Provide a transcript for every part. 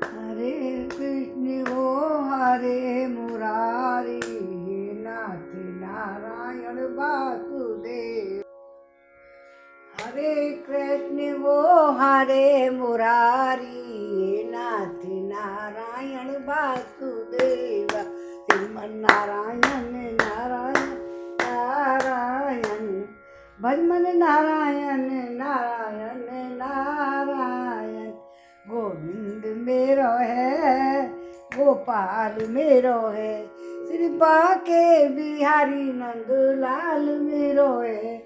हरे कृष्ण वो हरे मुरारी, नाथ नारायण वासुदेव। हरे कृष्ण वो हरे मुरारी, नाथ नारायण वासुदेव। श्रीमन नारायण नारायण नारायण, भजमन नारायण नारायण नारायण। गोविंद मेरो है, गोपाल मेरो है, श्री बाके बिहारी नंदलाल मेरो है।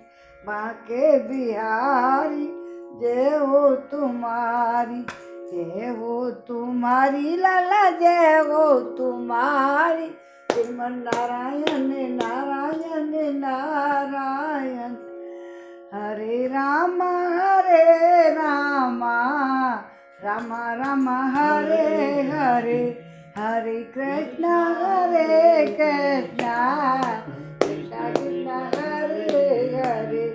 बाके बिहारी जय हो तुम्हारी, जय हो तुम्हारी लाला, जय हो तुम्हारी। श्रीमन नारायण नारायण नारायण। हरे राम राम राम हरे हरे, हरे कृष्ण कृष्ण कृष्ण हरे हरे।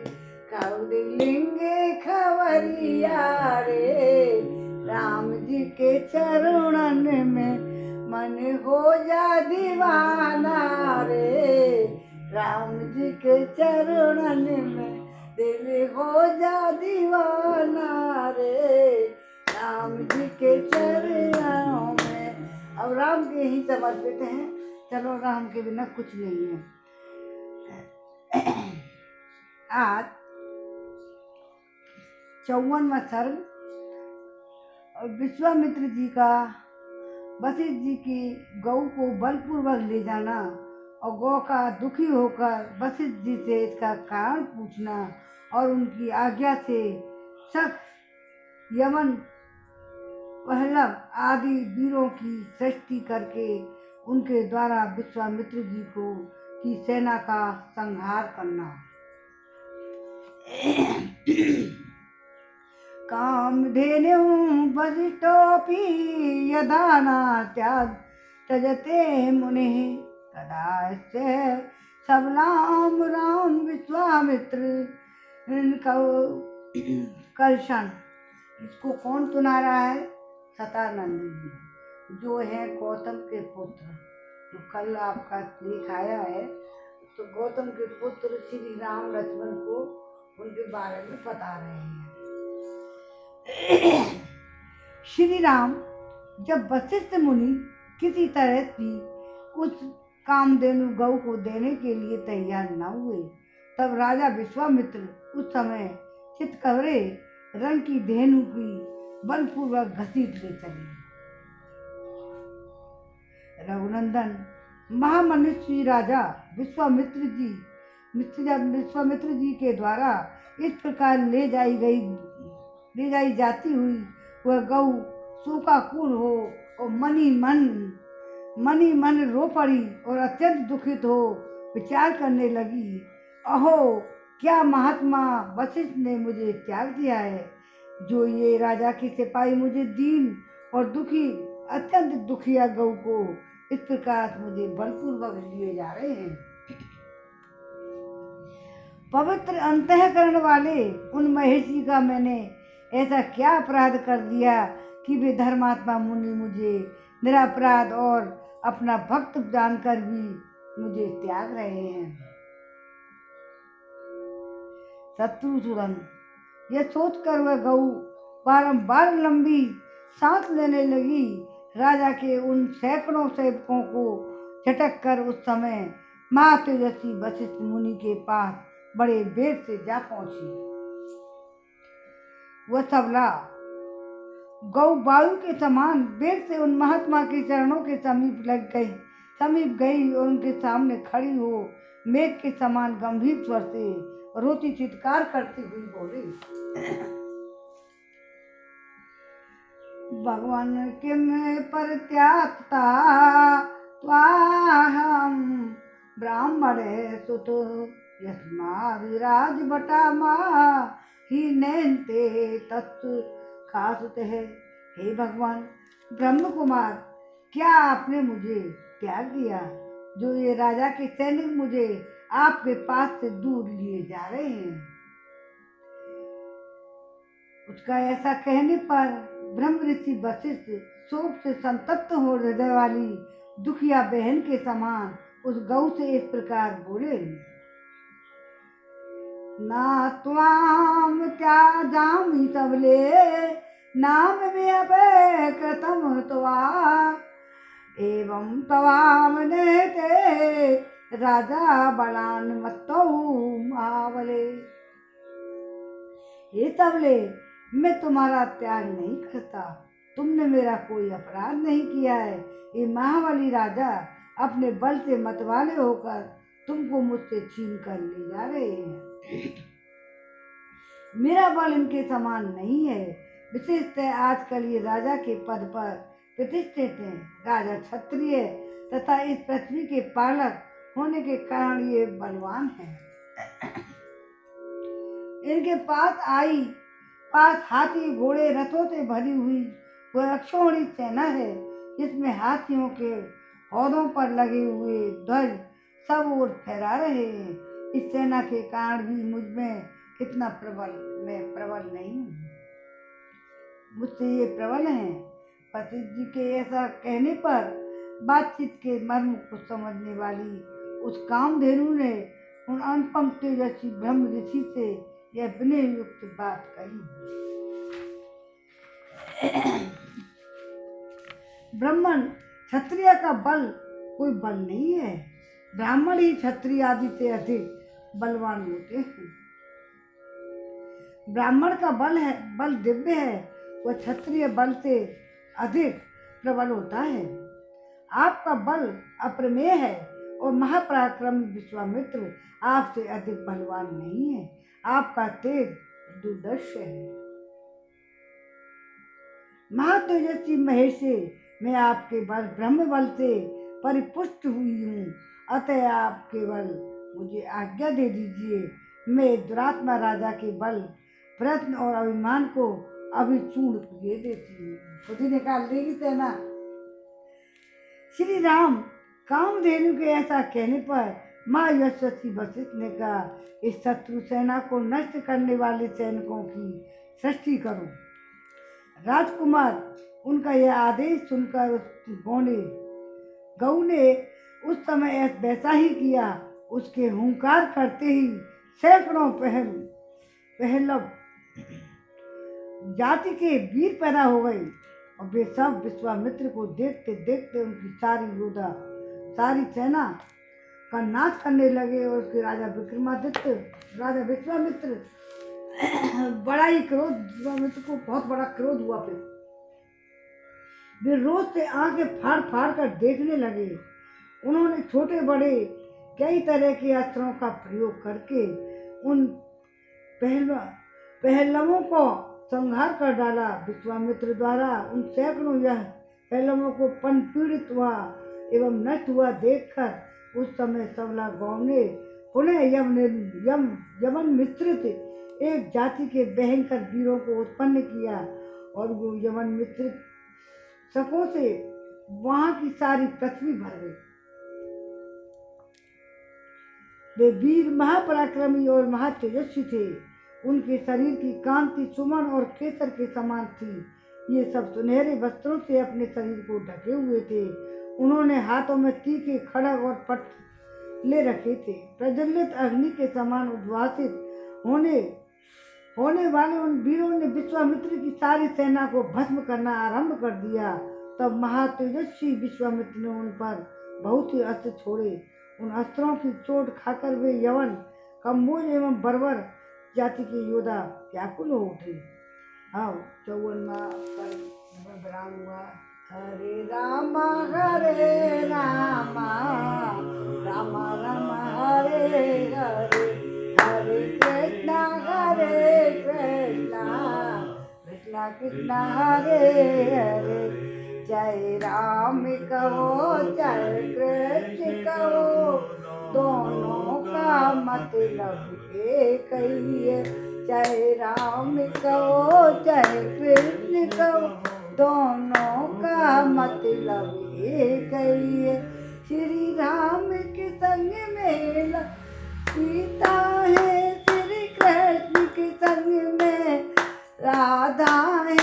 कौलिंगे खवरिया रे, राम जी के चरणन में मन हो जा दीवाना रे। राम जी के चरणन में दिल हो जा दीवाना रे। राम जी के चरणों में, अब राम के ही समर्पित हैं। चलो, राम के बिना कुछ नहीं है। आज 54वां सर्ग। विश्वामित्र जी का वशिष्ठ जी की गौ को बलपूर्वक ले जाना और गौ का दुखी होकर वशिष्ठ जी से इसका कारण पूछना और उनकी आज्ञा से शक, यमन, पहलव आदि वीरों की सृष्टि करके उनके द्वारा विश्वामित्र जी को की सेना का संहार करना। कामधेनु वसिष्ठोऽपि यदा न त्यजते मुनिः, तदास्य सबलाम राम विश्वामित्र कर्षण। इसको कौन सुना रहा है? सतानंद जी, जो है गौतम के पुत्र। जो कल आपका लेख आया है, तो गौतम के पुत्र श्री राम लक्ष्मण को उनके बारे में बता रहे हैं। श्री राम जब वशिष्ठ मुनि किसी तरह की उस कामधेनु गौ को देने के लिए तैयार न हुए, तब राजा विश्वामित्र उस समय चितकबरे रंग की धेनु की बलपूर्वक घसीट ले चले। रघुनंदन महामनुष्य राजा विश्वामित्र जी के द्वारा इस प्रकार ले जाई जाती हुई वह गौ शोकाकुल हो और मनी मन रो पड़ी और अत्यंत दुखित हो विचार करने लगी, अहो क्या महात्मा वशिष्ठ ने मुझे त्याग दिया है, जो ये राजा के सिपाही मुझे दीन और दुखी अत्यंत दुखिया गौ को इस प्रकार मुझे बलपूर्वक लिए जा रहे हैं। पवित्र अंतःकरण वाले उन महर्षि का मैंने ऐसा क्या अपराध कर दिया कि वे धर्मात्मा मुनि मुझे निरपराध और अपना भक्त जानकर भी मुझे त्याग रहे हैं। शत्रुसूदन, यह सोचकर वह गौ बारंबार लंबी सांस लेने लगी। राजा के उन सैकड़ों सेवकों को झटक कर उस समय महातेजस्वी वशिष्ठ मुनि के पास बड़े वेग से जा पहुंची। वह सबला गौ वायु के समान वेग से उन महात्मा के चरणों के समीप गई और उनके सामने खड़ी हो मेघ के समान गंभीर स्वर से रोती चित्कार करती हुई बोली, भगवान किम परित्यागता त्वाहं ब्राह्मणे सुत यस्माद् बटामा ही नैन्ते तत्व खासुत है। हे भगवान ब्रह्म कुमार, क्या आपने मुझे त्याग दिया, जो ये राजा के सैनिक मुझे आपके पास से दूर लिए जा रहे हैं। उसका ऐसा कहने पर ब्रह्म ऋषि वशिष्ठ शोक से संतप्त हो हृदय वाली दुखिया बहन के समान उस गौ से इस प्रकार बोले, ना त्वाम त्याजामि सबले नाम में कृतम त्वा एवं तवाम नेते राजा बलान मत्तौ महाबले। हे तबले, मैं तुम्हारा त्याग नहीं करता, तुमने मेरा कोई अपराध नहीं किया है। ये महाबली राजा अपने बल से मतवाले होकर तुमको मुझसे छीन कर ले जा रहे हैं। मेरा बल इनके समान नहीं है। विशेषतः आजकल ये राजा के पद पर प्रतिष्ठित हैं। राजा क्षत्रिय तथा इस पृथ्वी के पालक होने के कारण ये बलवान हैं। इनके पास हाथी घोड़े रथों से भरी हुई वह अक्षौहिणी सेना है, जिसमें हाथियों के हौदों पर लगे हुए ध्वज सब ओर फहरा रहे हैं। इस सेना के कारण भी मुझ में कितना मैं प्रबल नहीं हूँ, मुझसे ये प्रबल हैं। पति जी के ऐसा कहने पर बातचीत के मर्म को समझने वाली उस कामधेनु ने उन अनुपम तेजस्वी ब्रह्म ऋषि से यह विनय युक्त बात कही। ब्राह्मण क्षत्रिय का बल कोई बल नहीं है, ब्राह्मण ही क्षत्रिय आदि से अधिक बलवान होते हैं। ब्राह्मण का बल दिव्य है, वह क्षत्रिय बल से अधिक प्रबल होता है। आपका बल अप्रमेय है और महापराक्रमी विश्वामित्र आपसे अधिक बलवान नहीं है। आपका तेज दुर्दर्श है। महातेजस्वी महेश, मैं आपके बल ब्रह्म बल से परिपुष्ट हुई हूँ, अतः आप केवल मुझे आज्ञा दे दीजिए। मैं दुरात्मा राजा के बल, प्रयत्न और अभिमान को अभी चूर्ण किए देती हूँ। खुद ही निकाल देगी सेना। श्री राम कामधेनु के ऐसा कहने पर माँ यशस्वी वशिष्ठ ने कहा, इस शत्रु सेना को नष्ट करने वाले सैनिकों की सृष्टि करो। राजकुमार उनका यह आदेश सुनकर उस गौ ने उस समय वैसा ही किया। उसके हुंकार करते ही सैकड़ों पहलव जाति के वीर पैदा हो गए और वे सब विश्वामित्र को देखते देखते उनकी सारी सेना का नाश करने लगे। और उसके राजा विश्वामित्र बड़ा ही क्रोध, विश्वामित्र को बहुत बड़ा क्रोध हुआ। फिर वे रोज से आंखें फाड़ फाड़ कर देखने लगे। उन्होंने छोटे बड़े कई तरह के अस्त्रों का प्रयोग करके उन पहलवों को संहार कर डाला। विश्वामित्र द्वारा उन सैकड़ों पहलवों को पीड़ित हुआ एवं नष्ट हुआ देखकर उस समय सबला गौ ने पुनः यमन मिश्रित एक जाति के भयंकर वीरों को उत्पन्न किया और वो यमन मिश्रित शकों से वहां की सारी पृथ्वी भर गई। वे वीर महापराक्रमी और महातेजस्वी थे। उनके शरीर की कांति सुमन और केसर के समान थी। ये सब सुनहरे वस्त्रों से अपने शरीर को ढके हुए थे। उन्होंने हाथों में तीखे खड़ग और पट ले रखे थे। प्रज्वलित अग्नि के समान उद्भासित होने वाले उन वीरों ने विश्वामित्र की सारी सेना को भस्म करना आरंभ कर दिया। तब महातेजस्वी विश्वामित्र ने उन पर बहुत ही अस्त्र छोड़े। उन अस्त्रों की चोट खाकर वे यवन, कम्बोज एवं बर्बर जाति के योद्धा व्याकुल हो उठे। हाँ, 54वां विराम हुआ। हरे राम राम राम हरे हरे, हरे कृष्णा कृष्णा कृष्णा हरे हरे। जय राम कहो जय कृष्ण कहो, दोनों का मतलब एक ही है। जय राम कहो जय कृष्ण कहो, दोनों का मतलब एक ही है। श्री राम के संग में सीता है, श्री कृष्ण के संग में राधा है।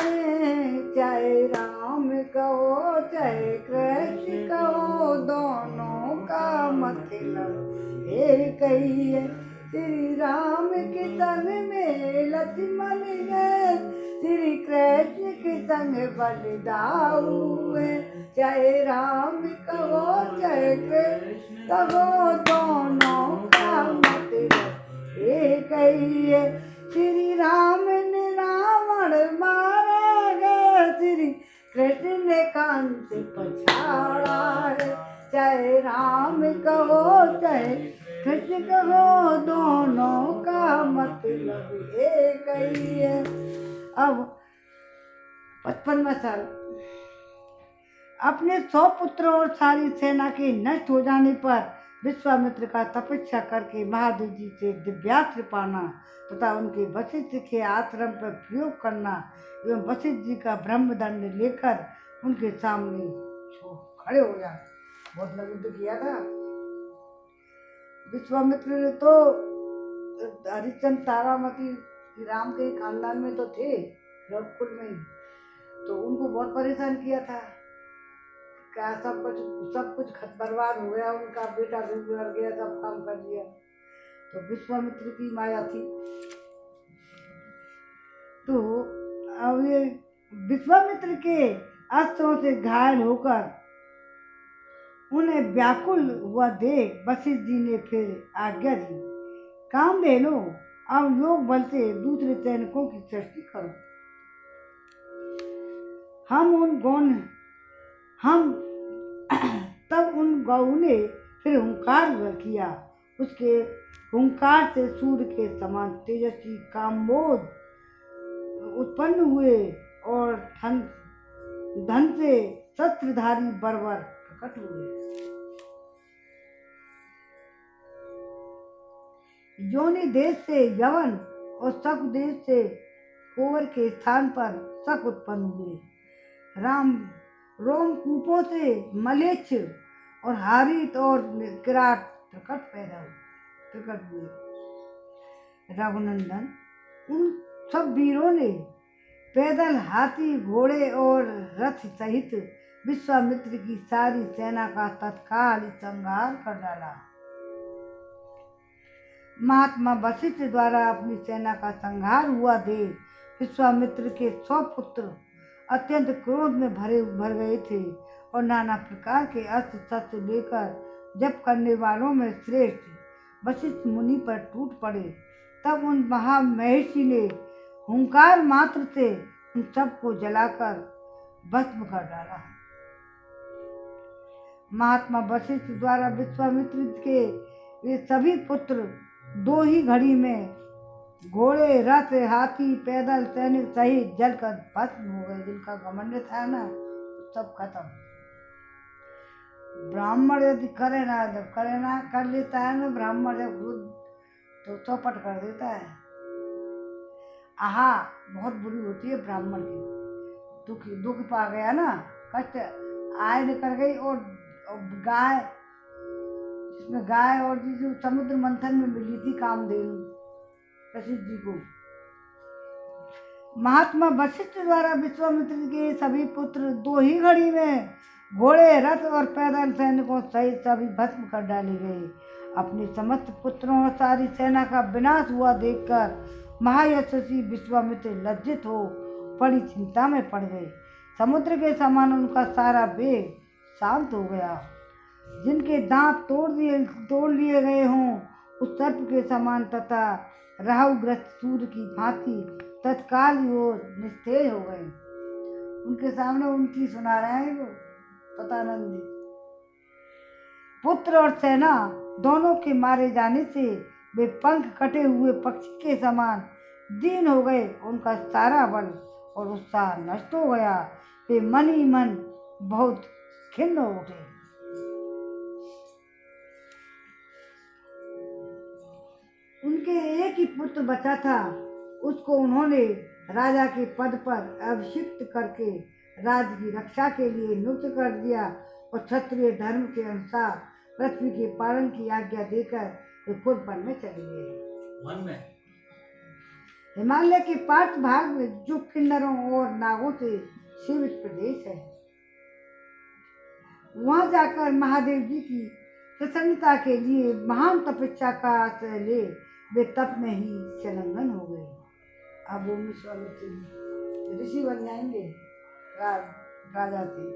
चाहे राम कहो चाहे कृष्ण कहो, दोनों का मतलब एक ही है। श्री राम के संग में लक्ष्मण है, श्री कृष्ण के संग बलदाऊ है। चाहे राम कहो चाहे कृष्ण कहो, दोनों का मतलब एक ही है। श्री राम ने रावण मारा है, श्री कृष्ण ने कंस पछाड़ा है। चाहे राम कहो चाहे कृष्ण कहो, दोनों का मतलब एक ही है। अब 55वां साल। अपने 100 पुत्रों और सारी सेना के नष्ट हो जाने पर विश्वामित्र का तपस्या करके महादेव जी से दिव्यास्त्र पाना तथा उनके वशिष्ठ के आश्रम पर प्रयोग करना एवं वशिष्ठ जी का ब्रह्मदंड लेकर उनके सामने खड़े हो जाना, बहुत युद्ध किया था। विश्वामित्र ने तो हरिश्चंद्र तारामती राम के खानदान में तो थे, रघुकुल में ही, तो उनको बहुत परेशान किया था। क्या सब कुछ बर्बाद हो गया, उनका बेटा भी मर गया, सब काम कर दिया। तो विश्वामित्र की माया थी। तो अब ये विश्वामित्र के अस्त्रों से घायल होकर उन्हें व्याकुल हुआ देख वशिष्ठ जी ने फिर आज्ञा दी, काम ले लो, अब योग बल से दूसरे सैनिकों की सृष्टि करो। तब उन गौ ने फिर हुंकार किया, उसके हुंकार से सूर्य के समान तेजस्वी कामोद उत्पन्न हुए और धन से शस्त्रधारी बर्बर प्रकट हुए। योनि देश से यवन और शक देश से कोवर के स्थान पर शक उत्पन्न हुए। रोमकूपों से मलेच्छ और हारित और किराट प्रकट हुए। रघुनंदन उन सब वीरों ने पैदल हाथी घोड़े और रथ सहित विश्वामित्र की सारी सेना का तत्काल संहार कर डाला। महात्मा वशिष्ठ द्वारा अपनी सेना का संहार हुआ देख विश्वामित्र के 100 पुत्र अत्यंत क्रोध में भर गए थे और नाना प्रकार के अस्त्र शस्त्र लेकर जप करने वालों में श्रेष्ठ वशिष्ठ मुनि पर टूट पड़े। तब उन महामहिषी ने हुंकार मात्र से उन सबको जलाकर भस्म कर डाला। महात्मा वशिष्ठ द्वारा विश्वामित्र के वे सभी पुत्र 2 ही घड़ी में घोड़े रथ हाथी पैदल सैनिक सहित जलकर भस्म हो गए। जिनका घमंड था ना, सब खत्म। ब्राह्मण यदि करे ना कर लेता है ना, ब्राह्मण जब तो चौपट कर देता है। आहा, बहुत बुरी होती है ब्राह्मण की। दुख पा गया ना, कष्ट आय निकल गई। और गाय, जिसमें गाय और जिस समुद्र मंथन में मिली थी कामधेनु वशिष्ठ जी को। महात्मा वशिष्ठ द्वारा विश्वामित्र के सभी पुत्र 2 ही घड़ी में घोड़े रथ और पैदल सैनिकों सहित सभी भस्म कर डाले गए। अपने समस्त पुत्रों और सारी सेना का विनाश हुआ देखकर महायशस्वी विश्वामित्र लज्जित हो बड़ी चिंता में पड़ गए। समुद्र के समान उनका सारा वेग शांत हो गया। जिनके दांत तोड़ लिए गए हों, उस सर्प के समान तथा राहुग्रस्त सूर्य की भांति तत्काल ही वो निस्तेज हो गए। उनके सामने उनकी सुना रहे हैं वो पतानंद जी। पुत्र और सेना दोनों के मारे जाने से वे पंख कटे हुए पक्षी के समान दीन हो गए। उनका सारा बल और उत्साह नष्ट हो गया। वे मन ही मन बहुत खिन्न हो उठे। उनके एक ही पुत्र बचा था, उसको उन्होंने राजा के पद पर अभिषिक्त करके राज्य की रक्षा के लिए नियुक्त कर दिया और क्षत्रिय धर्म के अनुसार पृथ्वी के पालन की आज्ञा देकर वे खुद वन में चले गए। हिमालय के पार्श्व भाग में जो किन्नरों और नागों से शिवित प्रदेश है। वहां जाकर महादेव जी की प्रसन्नता के लिए महान तपस्या का आश्रय ले वे तप में ही संलग्न हो गए। अब वो विश्वामित्र ऋषि बन जाएंगे, राजा थे।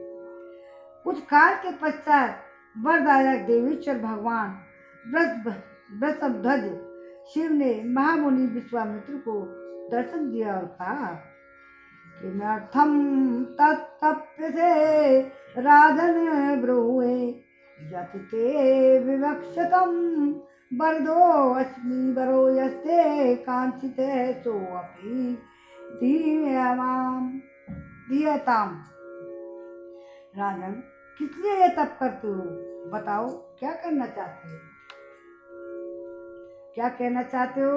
कुछ काल के पश्चात वरदायक देवेश्वर भगवान वृषभध्वज शिव ने महामुनि विश्वामित्र को दर्शन दिया और कहा, किमर्थम तत्तप्यसे राजन ब्रूहे यत् ते विवक्षतम वरदो अस्मि वरो यस्ते कांचिते सोऽपि दीयताम। राजन, किस लिए ये तप करते हो? बताओ, क्या करना चाहते हो? क्या कहना चाहते हो?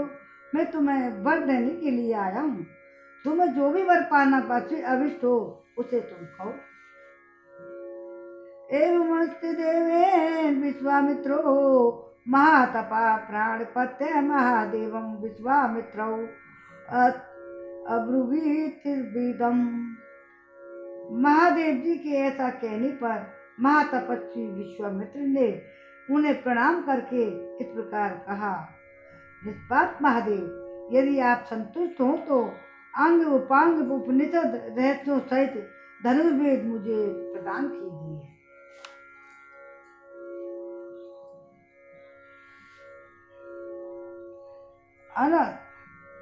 मैं तुम्हें वर देने के लिए आया हूँ। तुम्हें जो भी वर पाना अभिष्ट हो उसे तुम खाओ। एवमस्ति देवे विश्वामित्रो महातपा प्राणपत्य महादेवं विश्वामित्रौ अब्रुवीतिर्विदम्। महादेव जी के ऐसा कहने पर महातपस्वी विश्वामित्र ने उन्हें प्रणाम करके इस प्रकार कहा, निष्पाप महादेव, यदि आप संतुष्ट हो तो अंग उपांग उपनिषद रहस्यों सहित धनुर्वेद मुझे प्रदान कीजिए।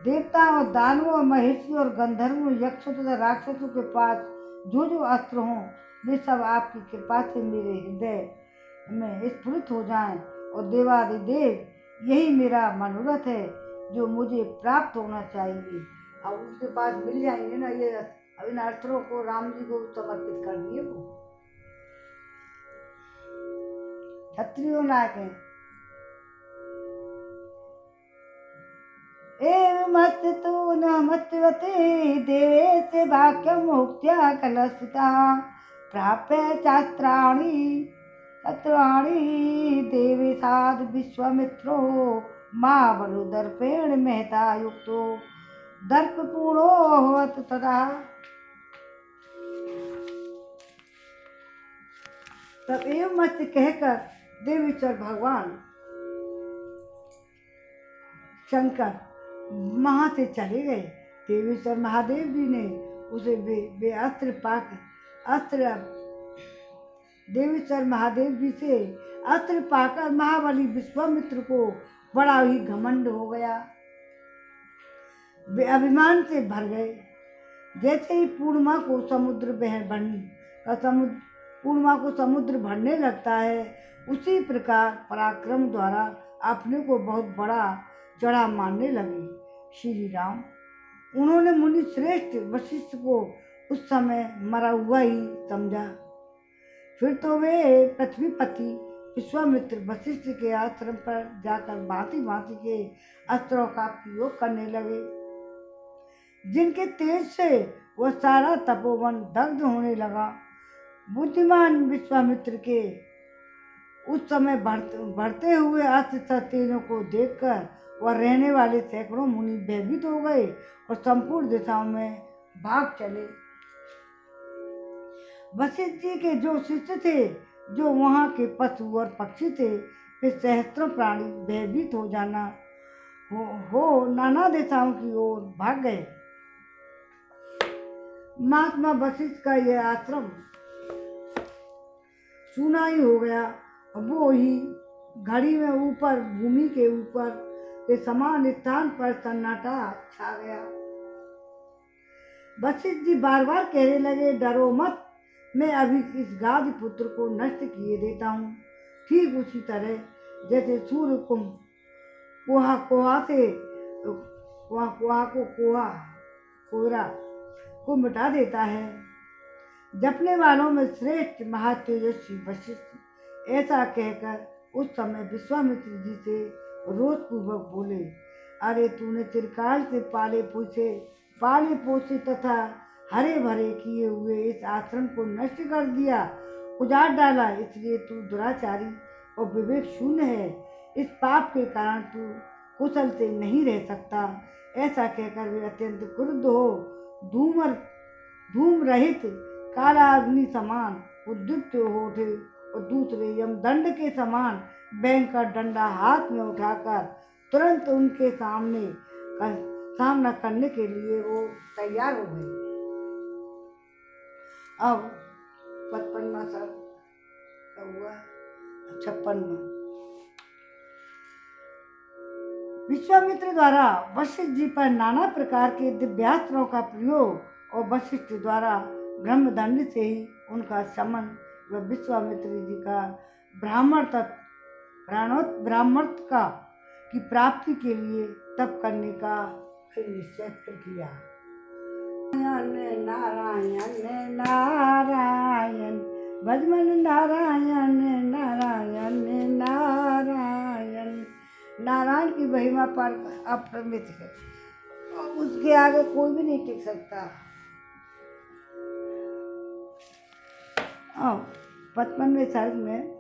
देवता और दानवों, महर्षियों और गंधर्वों, यक्षों तथा राक्षसों के पास जो जो अस्त्र हों वे सब आपकी कृपा से मेरे हृदय में स्फुरित हो जाएं। और देवादिदेव, यही मेरा मनोरथ है जो मुझे प्राप्त होना चाहिए। अब उसके पास मिल जाएंगे ना, ये इन अस्त्रों को राम जी को समर्पित कर दिए। वो क्षत्रियो नायक हैं। एवमस्तु नमस्ते देवे से वाक्यम मुक्त्या कलस्थिता प्राप्य शास्त्राणि देवे साध विश्वामित्रो महाबलो दर्पेण महता युक्तो दर्पपूर्णो भवत तदा। तब एवं मत कहकर देवेश्वर भगवान शंकर वहां से चले गए। देवेश्वर महादेव जी ने उसे वे अस्त्र देवेश्वर महादेव जी से अस्त्र पाकर महाबली विश्वामित्र को बड़ा ही घमंड हो गया। वे अभिमान से भर गए। जैसे ही पूर्णिमा को समुद्र भरने लगता है, उसी प्रकार पराक्रम द्वारा अपने को बहुत बड़ा चढ़ा मानने लगे। श्री राम, उन्होंने मुनि श्रेष्ठ वशिष्ठ को उस समय मरा हुआ ही समझा। फिर तो वे पृथ्वीपति विश्वामित्र वशिष्ठ के आश्रम पर जाकर भांति भांति के अस्त्रों का प्रयोग करने लगे, जिनके तेज से वह सारा तपोवन दग्ध होने लगा। बुद्धिमान विश्वामित्र के उस समय बढ़ते हुए अस्त्र तेजों को देखकर वह रहने वाले सैकड़ों मुनि भयभीत हो गए और संपूर्ण दिशाओं में भाग चले। वशिष्ठ जी के जो शिष्य थे, जो वहां के पशु और पक्षी थे, वे सहस्त्रों प्राणी भयभीत हो जाना हो नाना दिशाओं की ओर भाग गए। महात्मा वशिष्ठ का यह आश्रम चूना ही हो गया। वो ही घड़ी में ऊपर भूमि के ऊपर के समान स्थान पर सन्नाटा छा गया। वशिष्ठ जी बार बार कहने लगे, डरो मत, मैं अभी इस गाद पुत्र को नष्ट किए देता हूँ। ठीक उसी तरह जैसे सूर्य कोहरा को मिटा देता है। जपने वालों में श्रेष्ठ महातेजस्वी वशिष्ठ ऐसा कहकर उस समय विश्वामित्र जी से रोष पूर्वक बोले, अरे तूने चिरकाल से पाले पोसे तथा हरे भरे किए हुए इस आश्रम को नष्ट कर दिया, उजाड़ डाला, इसलिए तू दुराचारी और विवेक शून्य है। इस पाप के कारण तू कुशल से नहीं रह सकता। ऐसा कहकर वे अत्यंत क्रुद्ध हो धूम रहित काला अग्नि समान उद्युक्त हो उठे और दूसरे यमदंड के समान भयंकर डंडा हाथ में उठाकर तुरंत उनके सामना करने के लिए वो तैयार हो गए। अब 55वां सर्ग हुआ 56वां। विश्वामित्र द्वारा वशिष्ठ जी पर नाना प्रकार के दिव्यास्त्रों का प्रयोग और वशिष्ठ द्वारा ब्रह्मदंड से ही उनका शमन व विश्वामित्र जी का ब्राह्मणत्व का की प्राप्ति के लिए तप करने का फिर निश्चय किया। नारायण नारायण भजमन नारायण नारायण नारायण। नारायण की महिमा पर अपरिमित है और उसके आगे कोई भी नहीं टिक सकता। 55वें सर्ग में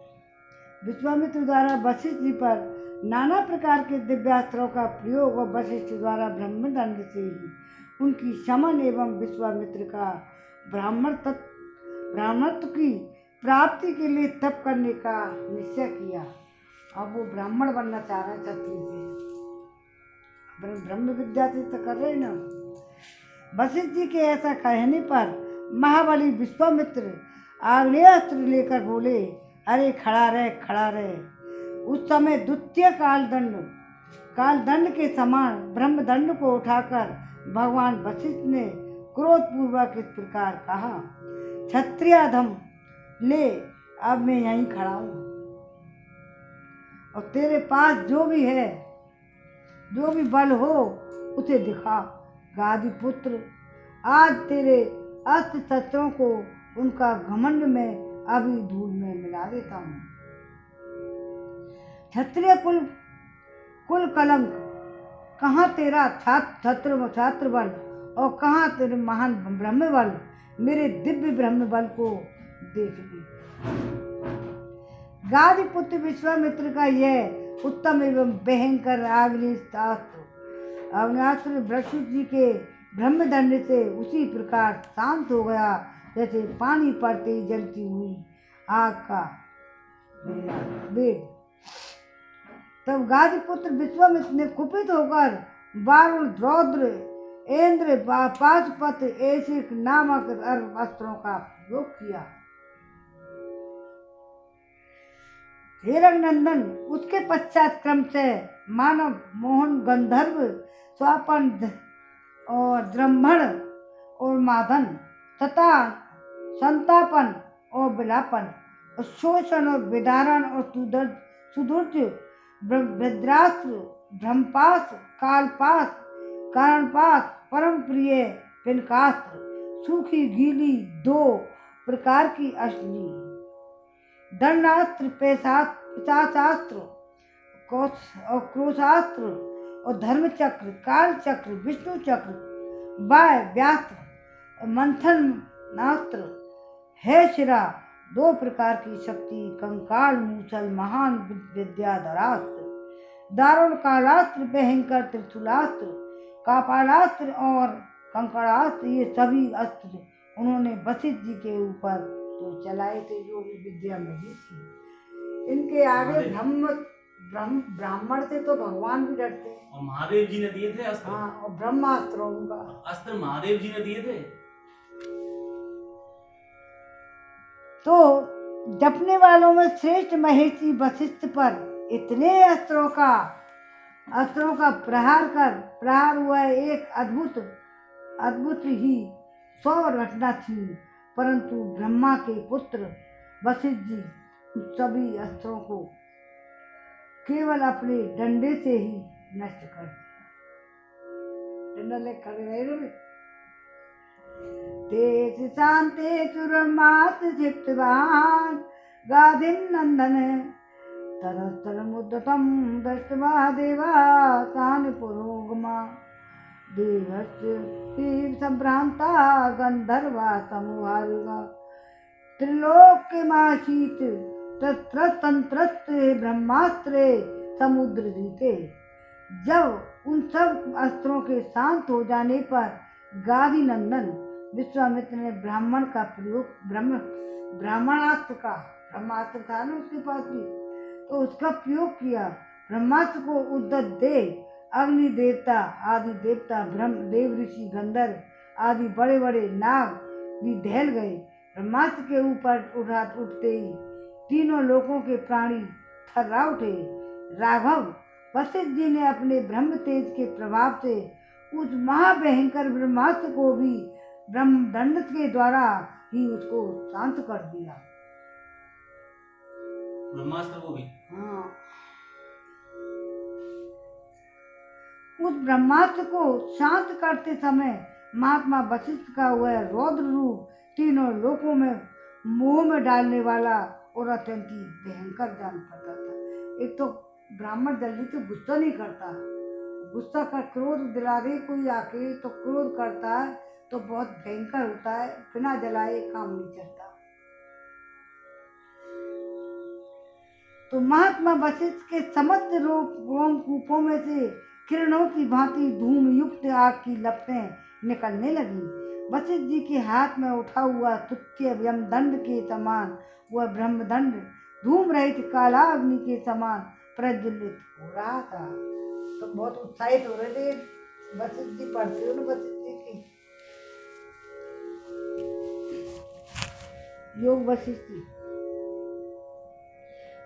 विश्वामित्र द्वारा वशिष्ठ जी पर नाना प्रकार के दिव्यास्त्रों का प्रयोग और वशिष्ठ द्वारा ब्रह्मदंड से ही उनकी शमन एवं विश्वामित्र का ब्राह्मणत्व की प्राप्ति के लिए तप करने का निश्चय किया। अब वो ब्राह्मण बनना चाह रहे क्षत्रिय से, ब्रह्म विद्या से तो कर रहे ना। वशिष्ठ जी के ऐसा कहने पर महाबली विश्वामित्र आग्नेयास्त्र लेकर बोले, अरे खड़ा रहे खड़ा रहे। उस समय द्वितीय कालदंड के समान ब्रह्मदंड को उठाकर भगवान वशिष्ठ ने क्रोधपूर्वक इस प्रकार कहा, क्षत्रियाधम ले, अब मैं यहीं खड़ा हूँ और तेरे पास जो भी है, जो भी बल हो उसे दिखा। गादी पुत्र, आज तेरे अस्त्र शस्त्रों को उनका घमंड में अभी धूल में मिला देता हूँ। क्षत्रिय कुल कलंक, कहाँ तेरा छात्र बल और कहाँ तेरे महान ब्रह्म बल। मेरे दिव्य ब्रह्म बल को देख ले। गादी पुत्र विश्वामित्र का यह उत्तम एवं भयंकर आग्नेयास्त्र वशिष्ठ जी के ब्रह्मदंड से उसी प्रकार शांत हो गया जैसे पानी पड़ते ही जलती हुई आग का वेग। तब गादी पुत्र विश्वामित्र ने कुपित होकर वारुण, रौद्र, इंद्र, पाशुपत ऐसे नामक अस्त्रों का प्रयोग किया। हिरण्यनंदन, उसके पश्चात क्रम से मानव, मोहन, गंधर्व, स्वापन और ब्रह्मण और मादन तथा संतापन और विलापन और शोषण और विदारण और सुदुर्ज, वज्रास्त्र, ब्रह्मपाश, कालपाश, कारणपाश, परम प्रिय पिनकास्त्र, सूखी गीली 2 प्रकार की अश्ली, दंडास्त्र, पिशाचास्त्र और क्रोशास्त्र और धर्मचक्र, कालचक्र, विष्णु चक्र, व्यास्त्र, मंथनास्त्र, है शिरा, 2 प्रकार की शक्ति, कंकाल, मूसल, महान विद्याधरास्त्र, दारुण कालास्त्र, भयंकर त्रिशूलास्त्र, कापालास्त्र और कंकड़ास्त्र, ये सभी अस्त्र उन्होंने वशिष्ठ जी के ऊपर तो चलाए थे जो भी विद्या में ही थी। इनके आगे ब्राह्मण से तो भगवान भी डरते हैं। और महादेव जी ने दिए थे अस्त्र। हाँ, और ब्रह्मास्त्र उनका अस्त्र महादेव जी ने दिए थे। तो जपने वालों में श्रेष्ठ महेशी वशिष्ठ पर इतने अस्त्रों का प्रहार हुआ। एक अद्भुत ही 100 रचना थी, परंतु ब्रह्मा के पुत्र वशिष्ठ जी सभी अस्त्रों को केवल अपने डंडे से ही नष्ट कर दिया। डंडा ले खड़े रहे। तेज शांते चुरमात क्षिप्तवान गाधिन नंदन तरस्तर मुद्दतम दृष्ट्वा देवा तान पुरोगमा देवस्य संभ्रांता गंधर्वा समुहारिगा त्रिलोक्यमाशीत तंत्रस्त ब्रह्मास्त्रे समुद्र जीते। जब उन सब अस्त्रों के शांत हो जाने पर गादी नंदन विश्वामित्र ने ब्रह्मास्त्र था ना उसके पास भी, तो उसका प्रयोग किया। ब्रह्मास्त्र को उद्दत दे अग्नि देवता आदि देवता, ब्रह्म देव, ऋषि, गंधर्व आदि बड़े बड़े नाग भी दहल गए। ब्रह्मास्त्र के ऊपर उठते ही तीनों लोकों के प्राणी थर्रा उठे। राघव वशिष्ठ जी ने अपने ब्रह्म तेज के प्रभाव से उस महाभयंकर ब्रह्मास्त्र को भी ब्रह्मदंड के द्वारा ही उसको शांत कर दिया। ब्रह्मास्त्र को भी? हाँ, उस ब्रह्मास्त्र को शांत करते समय महात्मा वशिष्ठ का वह रौद्र रूप तीनों लोकों में मोह में डालने वाला और अत्यंत भयंकर जान पड़ता था। एक तो ब्राह्मण जल्दी से गुस्सा नहीं करता, गुस्सा का क्रोध दिला दे कोई आके तो क्रोध करता है तो बहुत भयंकर होता है, बिना जलाए काम नहीं चलता। तो महात्मा वशिष्ठ के समस्त रोमकूपों में से किरणों की भांति धूम युक्त आग की लपटें निकलने लगी। वशिष्ठ जी के हाथ में उठा हुआ तुच्छ यमदंड के समान वह ब्रह्मदंड धूम रहित काला अग्नि के समान प्रज्वलित हो रहा था। तो बहुत उत्साहित हो रहे थे वशिष्ठ जी, पढ़ते हो ना वशिष्ठ जी की योग वशिष्ठ जी।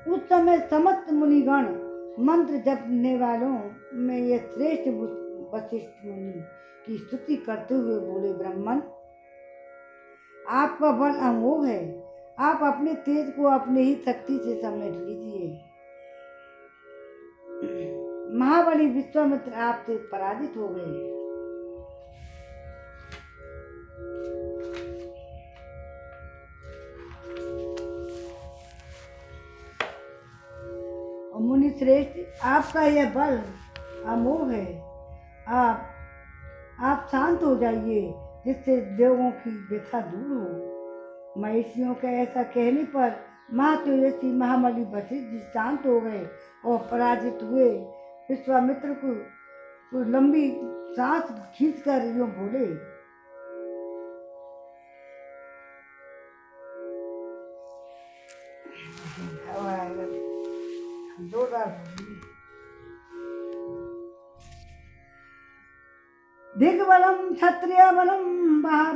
उस समय समस्त मुनिगण मंत्र जपने वालों में ये श्रेष्ठ वशिष्ठ मुनि की स्तुति करते हुए बोले, ब्राह्मण आपका बल अमोघ है, आप अपने तेज को अपने ही शक्ति से समेट लीजिए। महाबली विश्वामित्र आपसे पराजित हो गए। मुनि श्रेष्ठ, आपका यह बल अमोघ है, आप शांत हो जाइए जिससे देवों की व्यथा दूर हो। महिषियों के ऐसा कहने पर महातेजस्वी महाबली वशिष्ठ जी शांत हो गए और पराजित हुए विश्वामित्र को लंबी सांस खींचकर यूं बोले, दिग्बलम क्षत्रिय बलम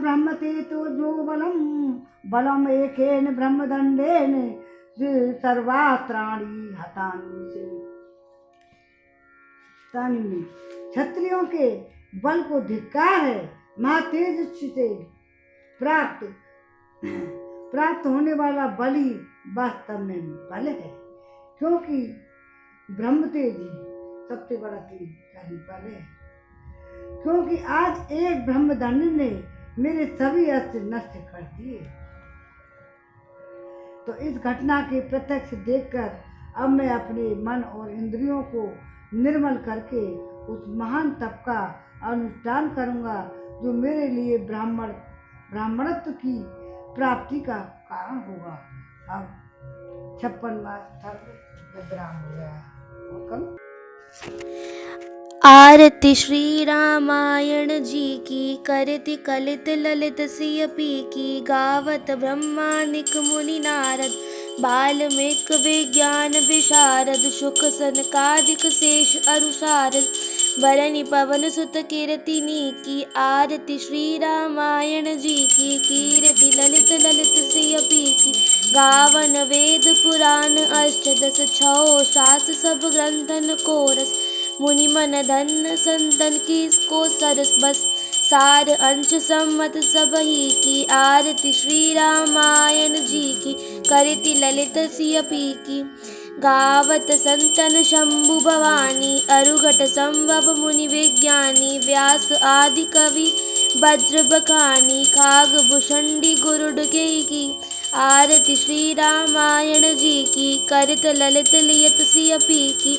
ब्रह्मते तो जो बलम एकेन ब्रह्मदंडेन सर्वास्त्राणि हतानि से। क्षत्रियों के बल को धिक्कार है, महातेज से प्राप्त होने वाला बलि वास्तव में बल है, क्योंकि ब्रह्मतेज सबसे बड़ा तेज बल है। क्योंकि आज एक ब्रह्मदंड ने मेरे सभी अस्त्र नष्ट कर दिए। तो इस घटना के प्रत्यक्ष देखकर अब मैं अपने मन और इंद्रियों को निर्मल करके उस महान तप का अनुष्ठान करूंगा जो मेरे लिए ब्राह्मणत्व की प्राप्ति का कारण होगा। अब 56वां विराम हो गया। आरती श्री रामायण जी की, करति कलित ललित सिय पी की, गावत ब्रह्मानिक मुनि नारद, बाल्मीक विज्ञान विशारद, शुक सनकादिक शेष अरुसारद, बरनि पवन सुत कीर्तिनी की। आरती श्री रामायण जी की, कीर्ति ललित ललित सिय पी की, गावन वेद पुराण अष्टदश, छौ सात सब ग्रंथन को रस, मुनि मन धन संतन की इसको सरस बस, सार अंश सम्मत सब ही की। आरती श्री रामायण जी की, करति ललित सिय पी की, गावत संतन शंभु भवानी, अरुघट संभव मुनि विज्ञानी, व्यास आदि कवि वज्र बखानी, खाग भुषंडी गुरुड के की। आरती श्री रामायण जी की, करत ललित लियत सिय पी की,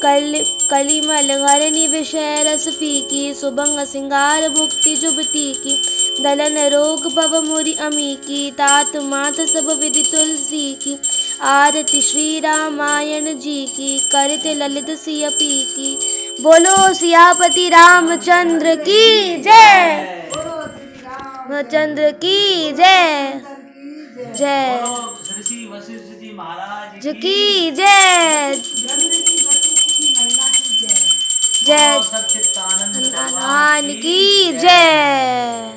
कलिमल हरनि विषय रस फीकी, सुभंग सिंगार मुक्ति जुबती की, दलन रोग भव मुरि अमी की, तात मात सब विधि तुलसी की। आरती श्री रामायण जी की, करत ललित सिय पी की। बोलो सियापति रामचंद्र की जय। बोलो श्री राम चंद्र की जय की जय। जय बोलो ऋषि वशिष्ठ जी महाराज की जय ब्रह्म ऋषि वशिष्ठ की महिमा की जय। जय बोलो सच्चिदानंद भगवान की जय।